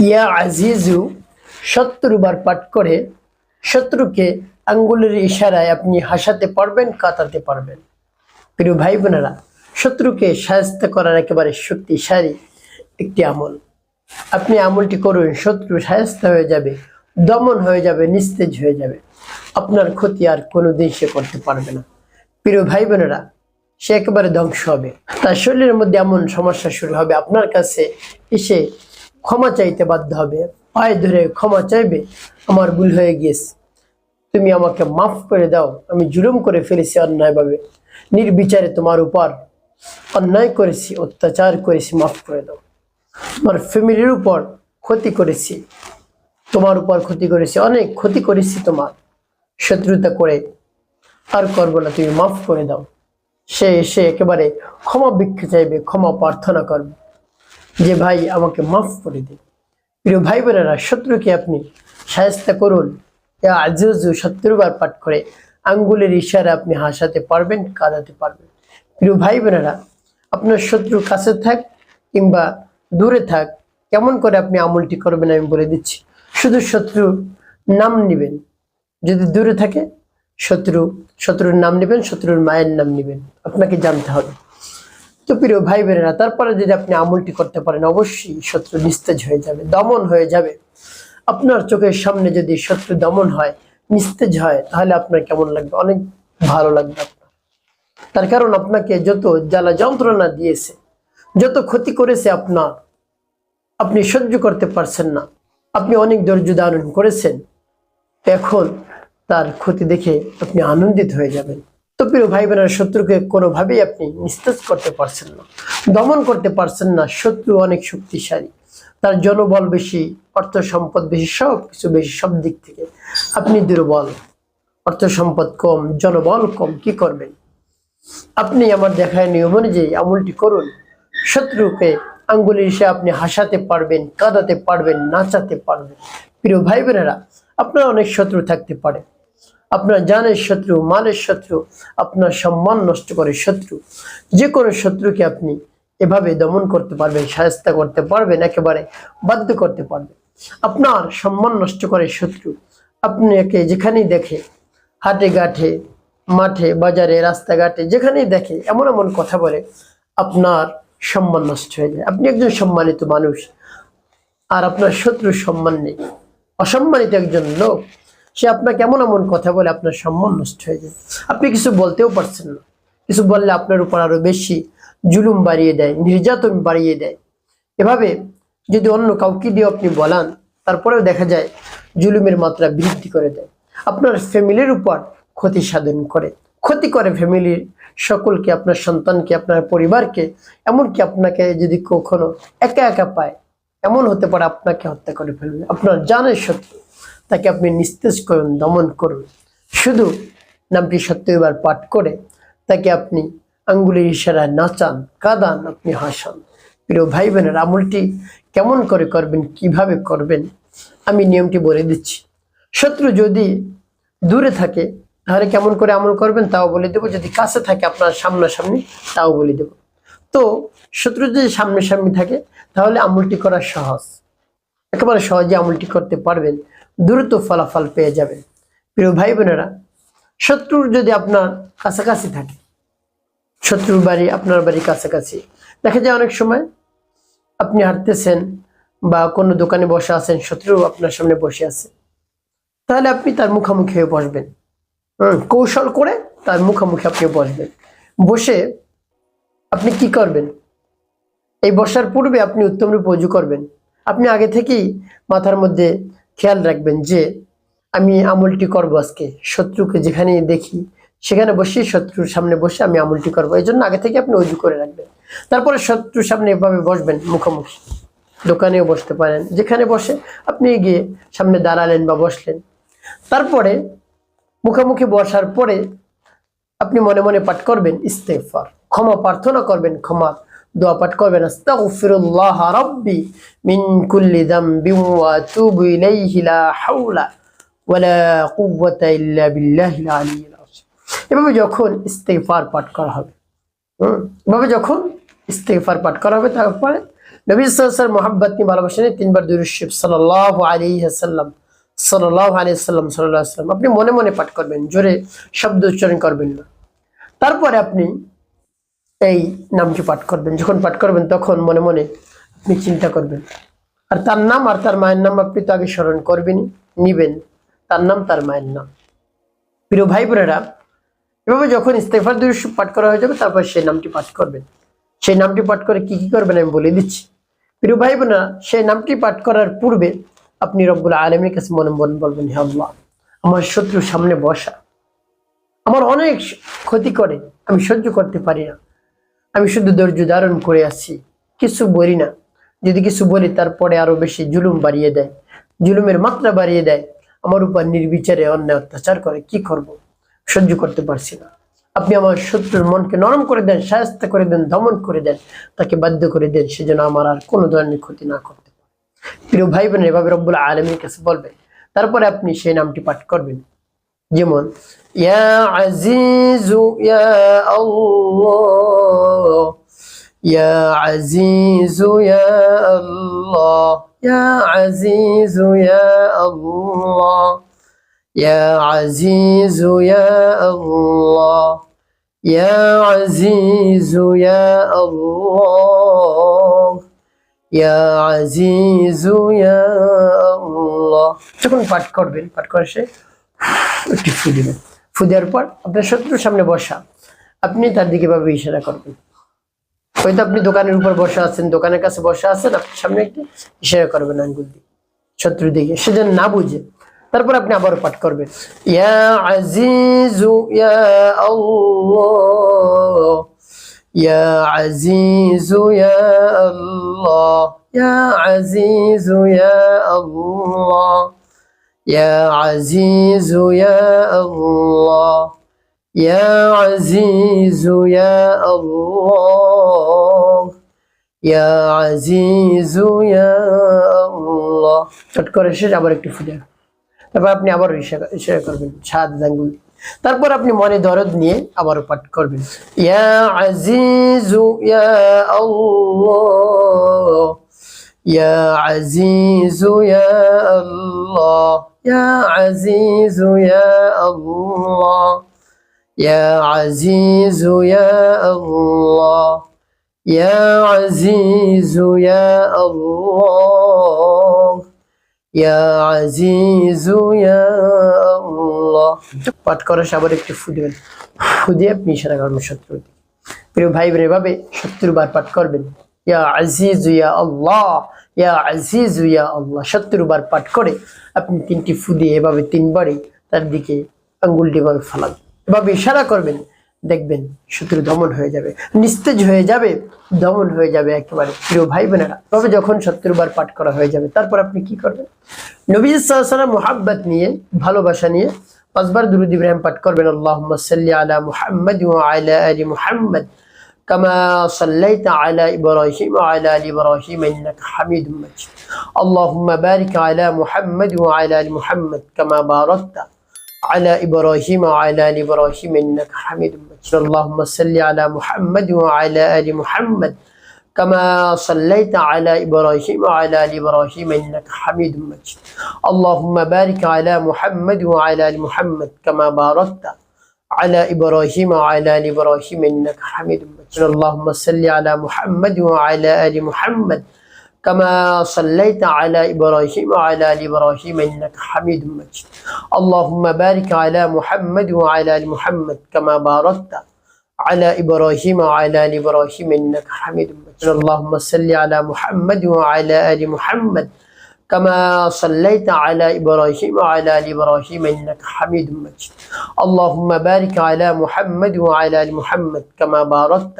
ইয়া আজিজু 70 বার পাঠ করে শত্রুকে আঙ্গুলের ইশারায় আপনি হাসাতে পারবেন, কাঁদাতে পারবেন। প্রিয় ভাই বোনেরা, শত্রুকে শায়েস্তা করার একেবারে শক্তিশালী একটি আমল। আপনি আমলটি করুন, শত্রু শায়েস্তা হয়ে যাবে, দমন হয়ে যাবে, নিস্তেজ হয়ে যাবে। আপনার ক্ষতি আর কোনোদিন সে করতে পারবে না। প্রিয় ভাই বোনেরা, সে একেবারে ধ্বংস হবে। তার শরীরের মধ্যে এমন সমস্যা শুরু হবে, আপনার কাছে এসে ক্ষমা চাইতে বাধ্য হবে, পায়ে ধরে ক্ষমা চাইবে, আমার ভুল হয়ে গিয়েছে, তুমি আমাকে মাফ করে দাও, আমি জুলুম করে ফেলেছি অন্যায়ভাবে, নির্বিচারে তোমার উপর অন্যায় করেছি, অত্যাচার করেছি, মাফ করে দাও। আমার ফ্যামিলির উপর ক্ষতি করেছি, তোমার উপর ক্ষতি করেছি, অনেক ক্ষতি করেছি, তোমার শত্রুতা করে আর করবো না, তুমি মাফ করে দাও। সে এসে একেবারে ক্ষমা ভিক্ষা চাইবে, ক্ষমা প্রার্থনা করবে যে ভাই আমাকে মাফ করে দিন। প্রিয় ভাই বোনেরা, শত্রুকে আপনি শায়েস্তা করুন। আজিজু 70 বার পাঠ করে আঙ্গুলের ইশারা আপনি হাসাতে পারবেন, কাঁদাতে পারবেন। প্রিয় ভাই বোনেরা, আপনার শত্রু কাছে থাক কিংবা দূরে থাক, কেমন করে আপনি আমলটি করবেন আমি বলে দিচ্ছি। শুধু শত্রুর নাম নেবেন, যদি দূরে থাকে শত্রুর নাম নেবেন, শত্রুর মায়ের নাম নেবেন, আপনাকে জানতে হবে। তো প্রিয় ভাই বোনেরা, তারপরে যদি আপনি আমলটি করতে পারেন, অবশ্যই শত্রু নিস্তেজ হয়ে যাবে, দমন হয়ে যাবে। আপনার চোখের সামনে যদি শত্রু দমন হয়, নিস্তেজ হয়, তাহলে আপনার কেমন লাগবে? অনেক ভালো লাগবে আপনার। তার কারণ আপনাকে যত জ্বালা যন্ত্রণা দিয়েছে, যত ক্ষতি করেছে আপনি সহ্য করতে পারছেন না, আপনি অনেক ধৈর্য ধারণ করেছেন, এখন তার ক্ষতি দেখে আপনি আনন্দিত হয়ে যাবেন। তো প্রিয় ভাই বোনেরা, শত্রুকে কোনোভাবেই আপনি নিস্তেজ করতে পারছেন না, দমন করতে পারছেন না। শত্রু অনেক শক্তিশালী, তার জনবল বেশি, অর্থ সম্পদ বেশি, সব কিছু বেশি, সব দিক থেকে। আপনি দুর্বল, অর্থ সম্পদ কম, জনবল কম, কি করবেন? আপনি আমার দেখায় নিয়ম অনুযায়ী আমলটি করুন। শত্রুকে আঙ্গুলের ইশারায় আপনি হাসাতে পারবেন, কাঁদাতে পারবেন, নাচাতে পারবেন। প্রিয় ভাই বোনেরা, আপনার অনেক শত্রু থাকতে পারে, আপনার জানের শত্রু, মালের শত্রু, আপনার সম্মান নষ্ট করে শত্রু। যে কোনো শত্রুকে আপনি এভাবে দমন করতে পারবেন, শায়েস্তা করতে পারবেন, একেবারে বাধ্য করতে পারবেন। আপনার সম্মান নষ্ট করে শত্রু, আপনাকে যেখানেই দেখে, হাটে ঘাটে, মাঠে বাজারে, রাস্তাঘাটে, যেখানেই দেখে এমন এমন কথা বলে, আপনার সম্মান নষ্ট হয়ে যায়। আপনি একজন সম্মানিত মানুষ, আর আপনার শত্রুর সম্মান নেই, অসম্মানিত একজন লোক, সে আপনাকে এমন এমন কথা বলে আপনার সম্মান নষ্ট হয়ে যায়। আপনি কিছু বলতেও পারছেন না, কিছু বললে আপনার উপর আরো বেশি জুলুম বাড়িয়ে দেয়, নির্যাতন বাড়িয়ে দেয়। এভাবে যদি অন্য কাউকে দিয়ে আপনি বলান, তারপরেও দেখা যায় জুলুমের মাত্রা বৃদ্ধি করে দেয়, আপনার ফ্যামিলির উপর ক্ষতি সাধন করে, ক্ষতি করে ফ্যামিলির সকলকে, আপনার সন্তানকে, আপনার পরিবারকে। এমনকি আপনাকে যদি কখনো একা একা পায়, এমন হতে পারে আপনাকে হত্যা করে ফেলবে। আপনার জানের শত্রু, তাকে আপনি নিস্তেজ করুন, দমন করুন। শুধু নামটি 70 বার পাঠ করে তাকে আপনি আঙ্গুলের ইশারায় নাচান, কাঁদান, আপনি হাসান। প্রিয় ভাই বোনের, আমলটি কেমন করে করবেন, কিভাবে করবেন, আমি নিয়মটি বলে দিচ্ছি। শত্রু যদি দূরে থাকে তাহলে কেমন করে আমল করবেন তাও বলে দেবো, যদি কাছে থাকে আপনার সামনাসামনি তাও বলে দেবো। তো শত্রু যদি সামনাসামনি থাকে তাহলে আমলটি করা সহজ, একেবারে সহজে আমলটি করতে পারবেন, দ্রুত ফলাফল পেয়ে যাবেন। প্রিয় ভাই বোনেরা, শত্রুর যদি আপনার কাছাকাছি থাকে, শত্রুর বাড়ি আপনার বাড়ির কাছাকাছি, দেখা যায় অনেক সময় আপনি হাঁটতেছেন বা কোনো দোকানে বসে আছেন, শত্রু আপনার সামনে বসে আছে, তাহলে আপনি তার মুখোমুখি হয়ে বসবেন। কৌশল করে তার মুখোমুখি আপনি বসবেন। বসে আপনি কি করবেন? এই বসার পূর্বে আপনি উত্তম রূপে ওযু করবেন। আপনি আগে থেকেই মাথার মধ্যে খেয়াল রাখবেন যে আমি আমলটি করবো আজকে, শত্রুকে যেখানে দেখি সেখানে বসে, শত্রুর সামনে বসে আমি আমলটি করবো। এই জন্য আগে থেকে আপনি ওযু করে রাখবেন। তারপরে শত্রুর সামনে এভাবে বসবেন মুখোমুখি, দোকানেও বসতে পারেন, যেখানে বসে আপনি গিয়ে সামনে দাঁড়ালেন বা বসলেন। তারপরে মুখোমুখি বসার পরে আপনি মনে মনে পাঠ করবেন ইস্তেগফার, ক্ষমা প্রার্থনা করবেন, ক্ষমা দোয়া পাঠ করবেন, আস্তাগফিরুল্লাহ রাব্বি মিন কুল্লি যামবিন ওয়া আতুবু ইলাইহি লা হাওলা ওয়ালা কুওয়াতা ইল্লা বিল্লাহিল আলিয়্যিল আযীম। এভাবে যখন ইস্তেগফার পাঠ করা হবে, তারপরে নবী সাল্লাল্লাহু আলাইহি ওয়াসাল্লাম মোহাব্বত নিয়ে ভালোবাসা নিয়ে 3 বার দুরূদ শরীফ সাল্লাল্লাহু আলাইহি ওয়াসাল্লাম সাল্লাল্লাহু আলাইহি ওয়াসাল্লাম সাল্লাল্লাহু আলাইহি ওয়াসাল্লাম আপনি মনে মনে পাঠ করবেন, জোরে শব্দ উচ্চারণ করবেন না। তারপরে আপনি এই নামটি পাঠ করবেন। যখন পাঠ করবেন তখন মনে মনে আপনি চিন্তা করবেন, আর তার নাম আর তার মায়ের নাম আপনি তো আগে স্মরণ করবেনই, নিবেন তার নাম তার মায়ের নাম। প্রিয় ভাই বোনেরা, এভাবে যখন ইস্তেগফার দুরূদ শরীফ পাঠ করা হয়ে যাবে তারপর সেই নামটি পাঠ করবেন। সেই নামটি পাঠ করে কি কি করবেন আমি বলে দিচ্ছি। প্রিয় ভাই বোনেরা, সেই নামটি পাঠ করার পূর্বে আপনি রব্বুল আলামিনের কাছে মনে মনে বলবেন, হে আল্লাহ, আমার শত্রুর সামনে বসা আমার অনেক ক্ষতি করে, আমি সহ্য করতে পারি না, আমি শুধু ধৈর্য ধারণ করে আছি, কিছু বলি না। যদি কিছু বলি তারপরে আরো বেশি জুলুম বাড়িয়ে দেয়, জুলুমের মাত্রা বাড়িয়ে দেয়, আমার উপর নির্বিচারে অন্যায় অত্যাচার করে, কি করব, সহ্য করতে পারছি না। আপনি আমার শত্রুর মনকে নরম করে দেন, শায়েস্তা করে দেন, দমন করে দেন, তাকে বাধ্য করে দেন সেজন্য আমার আর কোনো ধরনের ক্ষতি না করতে পারে। প্রিয় ভাই বোন, এভাবে রব্বুল আলামিনের কাছে বলবেন। তারপরে আপনি সেই নামটি পাঠ করবেন, যেমন ইয়া আজিজু ইয়া আল্লাহ, ইয়া আজিজু ইয়া আল্লাহ, ইয়া আজিজু ইয়া আল্লাহ, ইয়া আজিজু ইয়া আল্লাহ, ইয়া আজিজু ইয়া আল্লাহ, ইয়া আজিজু ইয়া আল্লাহ। যখন পাঠ করবেন, পাঠ করে সে একটি ফু দিবেন। ফু দেওয়ার পর আপনার শত্রুর সামনে বসা, আপনি তার দিকে ভাবে ইশারা করবেন। হয়তো আপনি দোকানের উপর বসা আছেন, দোকানের কাছে বসা আছেন, আপনার সামনে একটি ইশারা করবেন আঙ্গুল দিয়ে শত্রুর দিকে, সে যেন না বুঝে। তারপর আপনি আবারও পাঠ করবেন, ইয়া আজিজু ইয়া আল্লাহ, ইয়া আজিজু ইয়া আল্লাহ, ইয়া আজিজু ইয়া আল্লাহ, ইয়া আজিজু ইয়া আল্লাহ, ইয়া আজিজু ইয়া আল্লাহ, ইয়া আজিজু ইয়া আল্লাহ। চট করে শেষ আবার একটু ফুটে, তারপর আপনি আবার ইশারা করবেন সাত আঙ্গুল। তারপর আপনি মনে দরদ নিয়ে আবারও পাঠ করবেন, ইয়া আজিজু ইয়া আল্লাহ, ইয়া আজিজু ইয়া আল্লাহ, ইয়া আজিজু ইয়া আল্লাহ, ইয়া আজিজু ইয়া আল্লাহ, ইয়া আজিজু ইয়া আল্লাহ, ইয়া আজিজু ইয়া আল্লাহ। পাঠ করার সে আবার একটু ফু দিবেন, ফু দিয়ে আপনি ইশারা করবেন শত্রুর দিকে। প্রিয় ভাই বোন, এভাবে 70 বার পাঠ করবেন, ইয়া আজিজু ইয়া আল্লাহ, ইয়া আজিজু ইয়া আল্লাহ। 70 বার পাঠ করে আপনি 3টি ফু দিয়ে এভাবে 3 বারই তার দিকে আঙ্গুলটি এভাবে ফালাবেন, এভাবে ইশারা করবেন, দেখবেন শত্রু দমন হয়ে যাবে, নিস্তেজ হয়ে যাবে, দমন হয়ে যাবে একেবারে। প্রিয় ভাই বোনেরা, তবে যখন 70 বার পাঠ করা হয়ে যাবে তারপর আপনি কি করবেন, নবী সাল্লাল্লাহু আলাইহি ওয়াসাল্লাম মুহাব্বত নিয়ে, ভালোবাসা নিয়ে 5 বার দুরূদ ইব্রাহিম পাঠ করবেন। আল্লাহুম্মা সাল্লি আলা মুহাম্মাদ ওয়া আলা আলি মুহাম্মাদ কামা সাল্লাইতা আলা ইব্রাহিম ওয়া আলা আলি ইব্রাহিম ইন্নাকা হামিদুম মাজিদ। আল্লাহুম্মা বারিক আলা মুহাম্মাদ ওয়া আলা আলি মুহাম্মাদ কামা বারাকতা على إبراهيم وعلى آل إبراهيم إنك حميد مجيد. اللهم صل على محمد وعلى آل محمد كما صليت على إبراهيم وعلى آل إبراهيم إنك حميد مجيد. اللهم بارك على محمد وعلى آل محمد كما باركت على إبراهيم وعلى آل إبراهيم إنك حميد مجيد. اللهم صل على محمد وعلى آل محمد كما صليت على إبراهيم وعلى آل إبراهيم إنك حميد مجيد. اللهم بارك على محمد وعلى آل محمد كما باركت على إبراهيم وعلى آل إبراهيم إنك حميد مجيد. اللهم صل على محمد وعلى آل محمد كما صليت على إبراهيم وعلى آل إبراهيم إنك حميد مجيد. اللهم بارك على محمد وعلى آل محمد كما باركت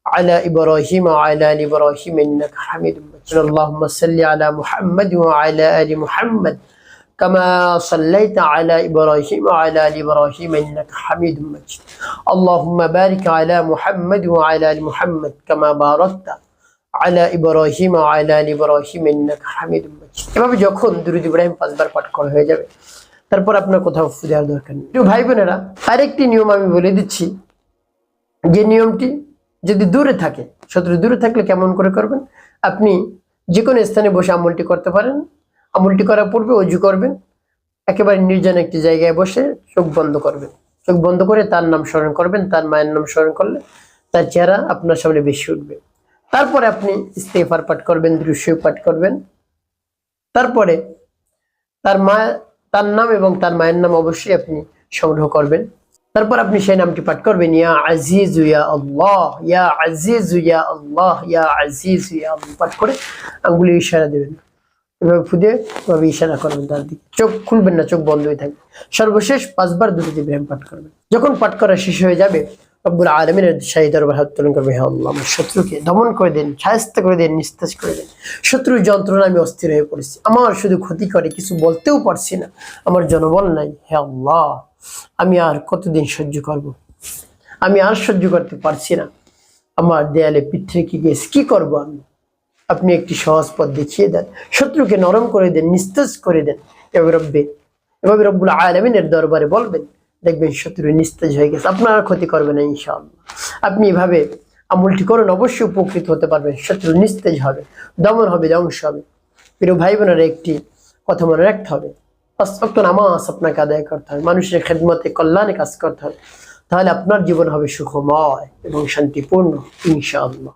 على إبراهيم وعلى آل إبراهيم إنك حميد مجيد. اللهم صل على محمد وعلى آل محمد كما صليت على إبراهيم وعلى آل إبراهيم إنك حميد مجيد. اللهم بارك على محمد وعلى آل محمد كما باركت على إبراهيم وعلى آل إبراهيم إنك حميد مجيد. এভাবে যখন দুরূদ ইব্রাহিম 5 বার পাঠ করা হয়ে যাবে তারপর আপনার কোথাও ফু দেওয়ার দরকার নেই। প্রিয় ভাই বোনেরা, আরেকটি নিয়ম আমি বলে দিচ্ছি, যে নিয়মটি যদি দূরে থাকে, শত্রু দূরে থাকলে কেমন করে করবেন, আপনি যে কোনো স্থানে বসে আমলটি করতে পারেন। আমলটি করার পূর্বে অজু করবেন, একেবারে নির্জন একটি জায়গায় বসে চোখ বন্ধ করবেন। চোখ বন্ধ করে তার নাম স্মরণ করবেন। তার মায়ের নাম স্মরণ করলে তার চেহারা আপনার সামনে বেশি উঠবে। তারপরে আপনি ইস্তেগফার পাঠ করবেন, দুরূদ শরীফ পাঠ করবেন। তারপরে তার নাম এবং তার মায়ের নাম অবশ্যই আপনি সংগ্রহ করবেন। তারপর আপনি সেই নামটি পাঠ করবেন, ইয়া আজিজ ইয়া আল্লাহ, ইয়া আজিজ ইয়া আল্লাহ, ইয়া আজিজ ইয়া আল্লাহ পাঠ করে আঙ্গুলি ইশারা দেবেন। এভাবে ফুদে এভাবে ইশারা করবেন তার দিকে, চোখ খুলবেন না, চোখ বন্ধই থাকবে। সর্বশেষ 5 বার দুরূদ ইব্রাহিম পাঠ করবেন। যখন পাঠ করা শেষ হয়ে যাবে, রব্বুল আলামিনের শাহী দরবারে হাত উত্তোলন করবে, হে আল্লাহ আমার শত্রুকে দমন করে দেন, শায়েস্তা করে দেন, নিস্তেজ করে দেন। শত্রুর যন্ত্রণা আমি অস্থির হয়ে পড়েছি, আমার শুধু ক্ষতি করে, কিছু বলতেও পারছি না, আমার জনবল নাই। হে আল্লাহ, আমি আর কতদিন সহ্য করব? আমি আর সহ্য করতে পারছি না, আমার দেয়ালে পিঠ রেখে গিয়েছে, কি করবো আমি? আপনি একটি সহজ পথ দেখিয়ে দেন, শত্রুকে নরম করে দেন, নিস্তেজ করে দেন। এভাবে রব্বুল আলামিনের দরবারে বলবেন, দেখবেন শত্রু নিস্তেজ হয়ে গেছে, আপনার ক্ষতি করবে না ইনশাআল্লাহ। আপনি এভাবে আমলটি করুন, অবশ্যই উপকৃত হতে পারবেন। শত্রু নিস্তেজ হবে, দমন হবে, ধ্বংস হবে। প্রিয় ভাই বোনেরা, একটি কথা মনে রাখতে হবে, 5 ওয়াক্ত নামাজ আপনাকে আদায় করতে হবে, মানুষের খেদমতে কল্যাণে কাজ করতে হবে, তাহলে আপনার জীবন হবে সুখময় এবং শান্তিপূর্ণ ইনশাআল্লাহ।